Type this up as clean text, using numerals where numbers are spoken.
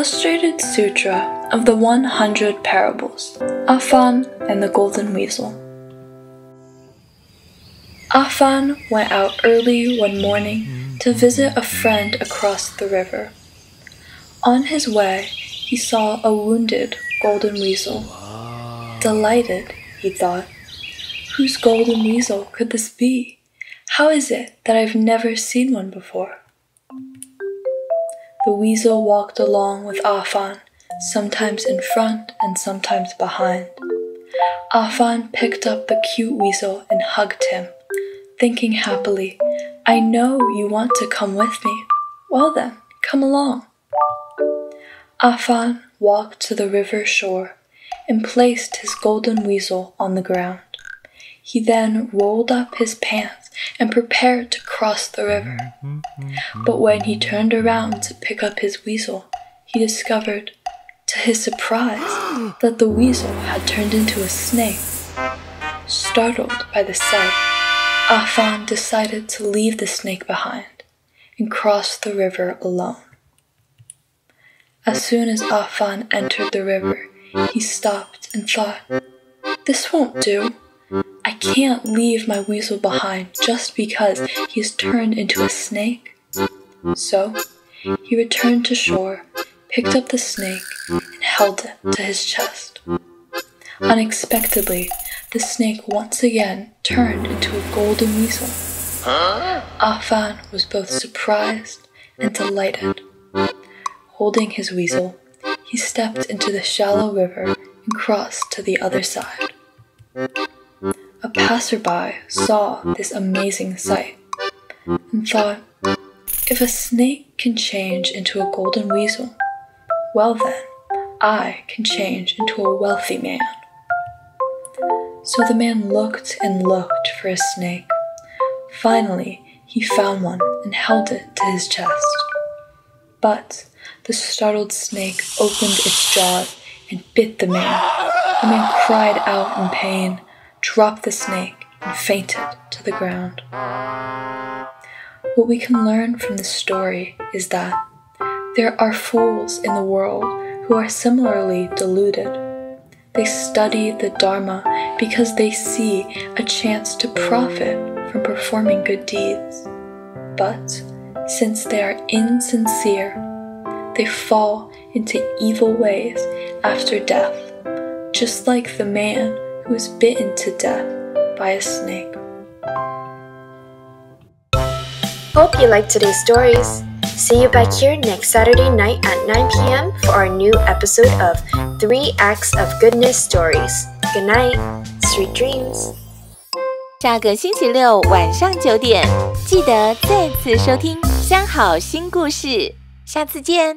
Illustrated Sutra of the 100 Parables, Afan and the Golden Weasel. Afan went out early one morning to visit a friend across the river. On his way, he saw a wounded golden weasel. Delighted, he thought, "Whose golden weasel could this be? How is it that I've never seen one before?" The weasel walked along with Afan, sometimes in front and sometimes behind. Afan picked up the cute weasel and hugged him, thinking happily, "I know you want to come with me. Well then, come along." Afan walked to the river shore and placed his golden weasel on the ground. He then rolled up his pants and prepared to cross the river. But when he turned around to pick up his weasel, he discovered, to his surprise, that the weasel had turned into a snake. Startled by the sight, Afan decided to leave the snake behind and cross the river alone. As soon as Afan entered the river, he stopped and thought, "This won't do. I can't leave my weasel behind just because he has turned into a snake." So he returned to shore, picked up the snake, and held it to his chest. Unexpectedly, the snake once again turned into a golden weasel. Afan was both surprised and delighted. Holding his weasel, he stepped into the shallow river and crossed to the other side. A passerby saw this amazing sight and thought, "If a snake can change into a golden weasel, well then, I can change into a wealthy man." So the man looked and looked for a snake. Finally, he found one and held it to his chest. But the startled snake opened its jaws and bit the man. The man cried out in pain, dropped the snake, and fainted to the ground. What we can learn from this story is that there are fools in the world who are similarly deluded. They study the Dharma because they see a chance to profit from performing good deeds. But since they are insincere, they fall into evil ways after death, just like the man who was bitten to death by a snake. Hope you liked today's stories. See you back here next Saturday night at 9 p.m. for our new episode of 3 Acts of Goodness Stories. Good night, sweet dreams. 下个星期六晚上9点，记得再次收听三好新故事。下次见。